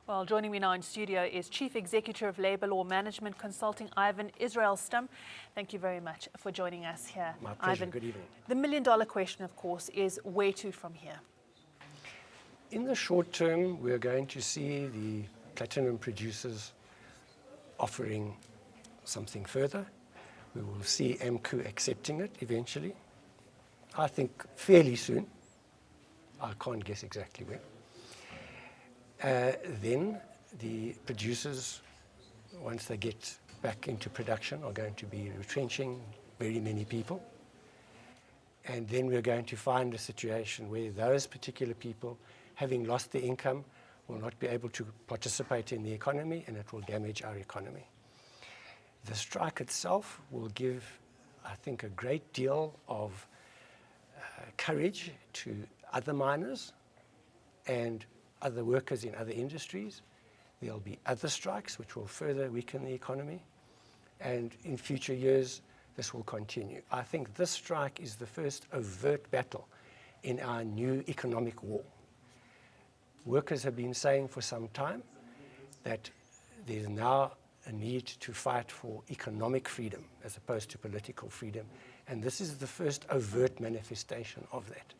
Well, joining me now in studio is Chief Executive of Labour Law Management Consulting, Ivan Israelstam. Thank you very much for joining us here. My pleasure. Ivan, good evening. The million-dollar question, of course, is where to from here? In the short term, we're going to see the platinum producers offering something further. We will see AMCU accepting it eventually. I think fairly soon. I can't guess exactly when. Then the producers, once they get back into production, are going to be retrenching very many people. And then we're going to find a situation where those particular people, having lost their income, will not be able to participate in the economy, and it will damage our economy. The strike itself will give, I think, a great deal of courage to other miners and other workers in other industries. There'll be other strikes which will further weaken the economy, and in future years this will continue. I think this strike is the first overt battle in our new economic war. Workers have been saying for some time that there's now a need to fight for economic freedom as opposed to political freedom, and this is the first overt manifestation of that.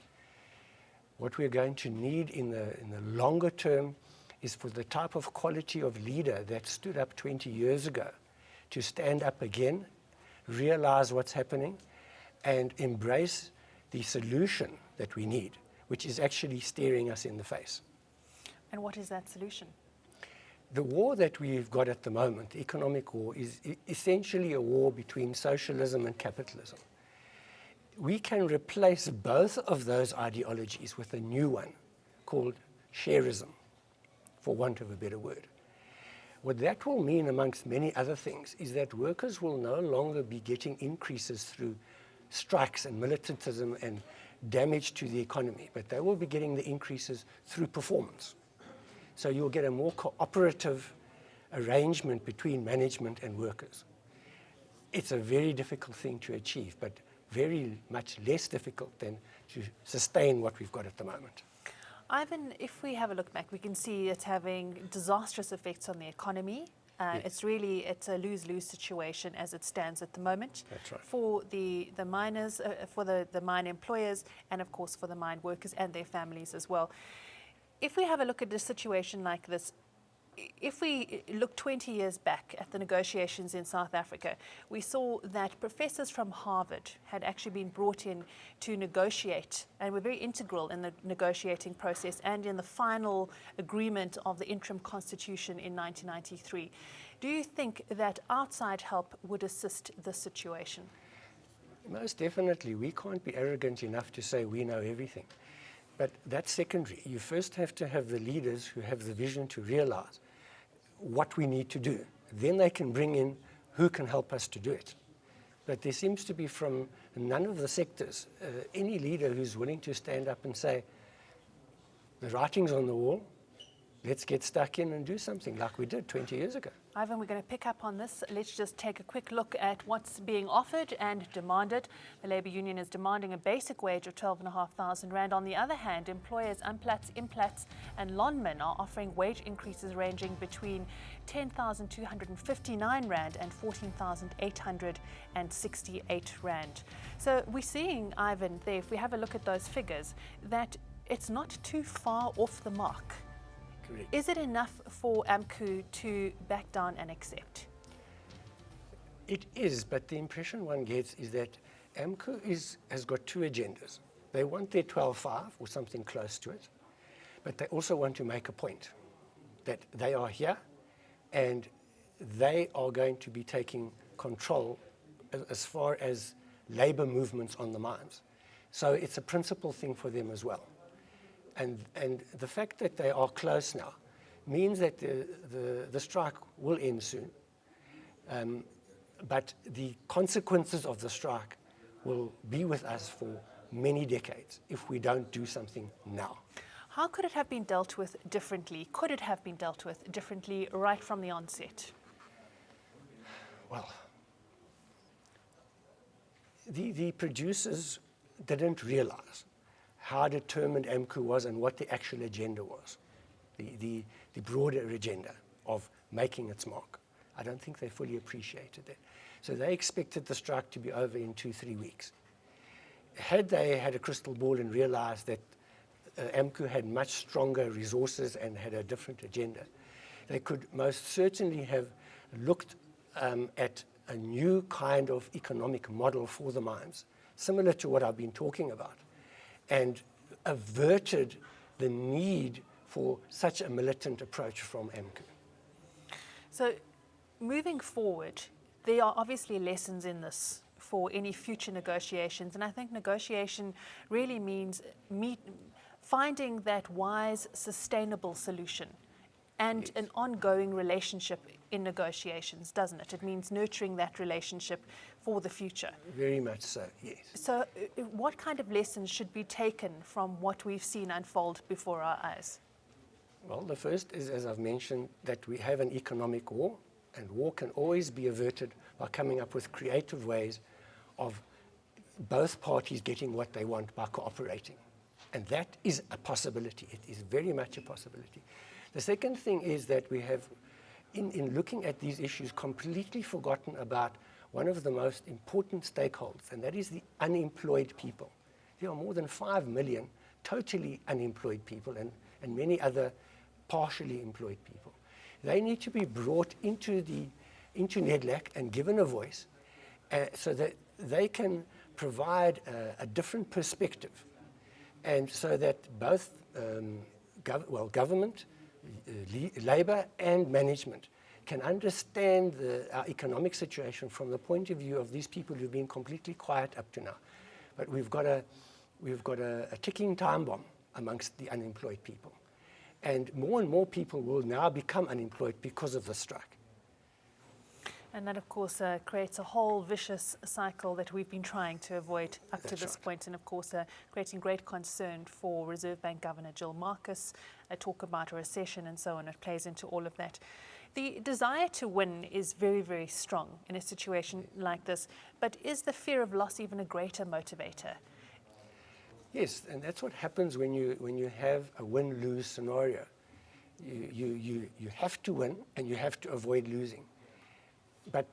What we're going to need in the longer term is for the type of quality of leader that stood up 20 years ago to stand up again, realize what's happening, and embrace the solution that we need, which is actually staring us in the face. And what is that solution? The war that we've got at the moment, the economic war, is essentially a war between socialism and capitalism. We can replace both of those ideologies with a new one called shareism, for want of a better word. What that will mean, amongst many other things, is that workers will no longer be getting increases through strikes and militantism and damage to the economy, but they will be getting the increases through performance. So you'll get a more cooperative arrangement between management and workers. It's a very difficult thing to achieve, but very much less difficult than to sustain what we've got at the moment. Ivan, if we have a look back, we can see it's having disastrous effects on the economy. Yes. It's a lose-lose situation as it stands at the moment. That's right. For the miners, for the mine employers, and of course for the mine workers and their families as well. If we have a look at a situation like this, if we look 20 years back at the negotiations in South Africa, we saw that professors from Harvard had actually been brought in to negotiate and were very integral in the negotiating process and in the final agreement of the interim constitution in 1993. Do you think that outside help would assist this situation? Most definitely. We can't be arrogant enough to say we know everything. But that's secondary. You first have to have the leaders who have the vision to realize what we need to do. Then they can bring in who can help us to do it. But there seems to be, from none of the sectors, any leader who's willing to stand up and say, the writing's on the wall, let's get stuck in and do something like we did 20 years ago. Ivan, we're going to pick up on this. Let's just take a quick look at what's being offered and demanded. The Labour Union is demanding a basic wage of 12,500 Rand. On the other hand, employers Amplats, Implats and Lonmin are offering wage increases ranging between 10,259 Rand and 14,868 Rand. So we're seeing, Ivan, there, if we have a look at those figures, that it's not too far off the mark. Correct. Is it enough for AMCU to back down and accept? It is, but the impression one gets is that AMCU has got two agendas. They want their 12.5 or something close to it, but they also want to make a point that they are here and they are going to be taking control as far as labor movements on the mines. So it's a principal thing for them as well. And the fact that they are close now means that the strike will end soon. But the consequences of the strike will be with us for many decades if we don't do something now. How could it have been dealt with differently? Could it have been dealt with differently right from the onset? Well, the producers didn't realize how determined AMCU was and what the actual agenda was. the broader agenda of making its mark. I don't think they fully appreciated that. So they expected the strike to be over in 2-3 weeks. Had they had a crystal ball and realized that AMCU had much stronger resources and had a different agenda, they could most certainly have looked at a new kind of economic model for the mines, similar to what I've been talking about, and averted the need for such a militant approach from AMCU. So moving forward, there are obviously lessons in this for any future negotiations, and I think negotiation really means finding that wise, sustainable solution and Yes. an ongoing relationship in negotiations, doesn't it? It means nurturing that relationship for the future. Very much so, yes. So what kind of lessons should be taken from what we've seen unfold before our eyes? Well, the first is, as I've mentioned, that we have an economic war, and war can always be averted by coming up with creative ways of both parties getting what they want by cooperating. And that is a possibility. It is very much a possibility. The second thing is that we have, in looking at these issues, completely forgotten about one of the most important stakeholders, and that is the unemployed people. There are more than 5 million totally unemployed people and many other partially employed people. They need to be brought into NEDLAC and given a voice so that they can provide a different perspective, and so that both government, labor and management can understand our economic situation from the point of view of these people who've been completely quiet up to now. But we've got a ticking time bomb amongst the unemployed people. And more people will now become unemployed because of the strike. And that, of course, creates a whole vicious cycle that we've been trying to avoid up to this point, and of course creating great concern for Reserve Bank Governor Jill Marcus, talk about a recession and so on. It plays into all of that. The desire to win is very, very strong in a situation like this, but is the fear of loss even a greater motivator? Yes, and that's what happens when you have a win-lose scenario. You have to win and you have to avoid losing. But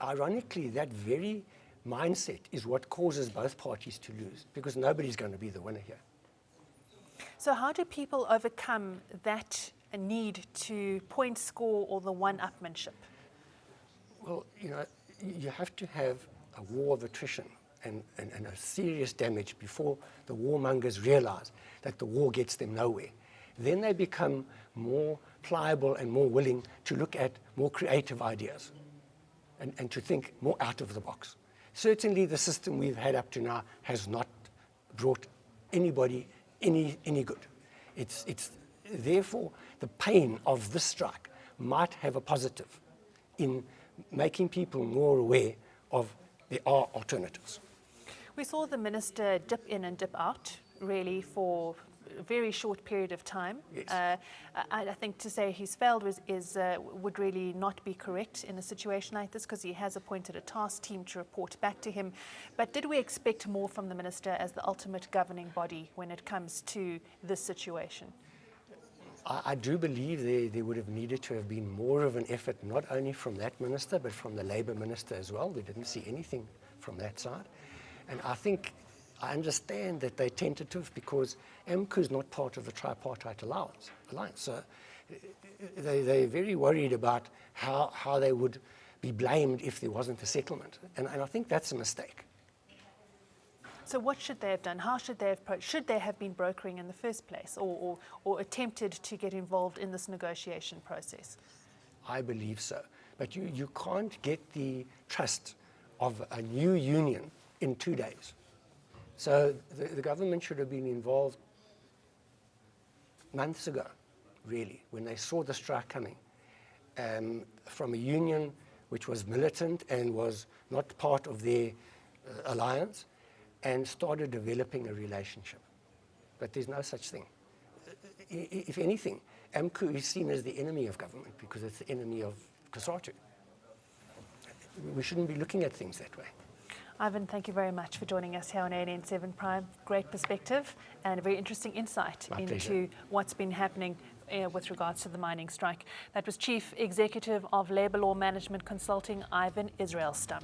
ironically, that very mindset is what causes both parties to lose, because nobody's going to be the winner here. So how do people overcome that need to point score or the one-upmanship? Well, you have to have a war of attrition and a serious damage before the warmongers realize that the war gets them nowhere. Then they become more pliable and more willing to look at more creative ideas and to think more out of the box. Certainly the system we've had up to now has not brought anybody any good. It's therefore the pain of this strike might have a positive in making people more aware of there are alternatives. We saw the minister dip in and dip out, really, for a very short period of time. Yes. I think to say he's failed would really not be correct in a situation like this, because he has appointed a task team to report back to him. But did we expect more from the minister as the ultimate governing body when it comes to this situation? I do believe there would have needed to have been more of an effort, not only from that minister, but from the Labour minister as well. We didn't see anything from that side. And I understand that they're tentative because AMCU is not part of the tripartite alliance. So they're very worried about how they would be blamed if there wasn't a settlement. And I think that's a mistake. So what should they have done? How should they have should they have been brokering in the first place, or attempted to get involved in this negotiation process? I believe so. But you can't get the trust of a new union in 2 days. So the government should have been involved months ago, really, when they saw the strike coming, from a union which was militant and was not part of their alliance, and started developing a relationship. But there's no such thing. If anything, AMCU is seen as the enemy of government because it's the enemy of COSATU. We shouldn't be looking at things that way. Ivan, thank you very much for joining us here on ANN7 Prime. Great perspective and a very interesting insight My into pleasure. what's been happening with regards to the mining strike. That was Chief Executive of Labour Law Management Consulting, Ivan Israelstam.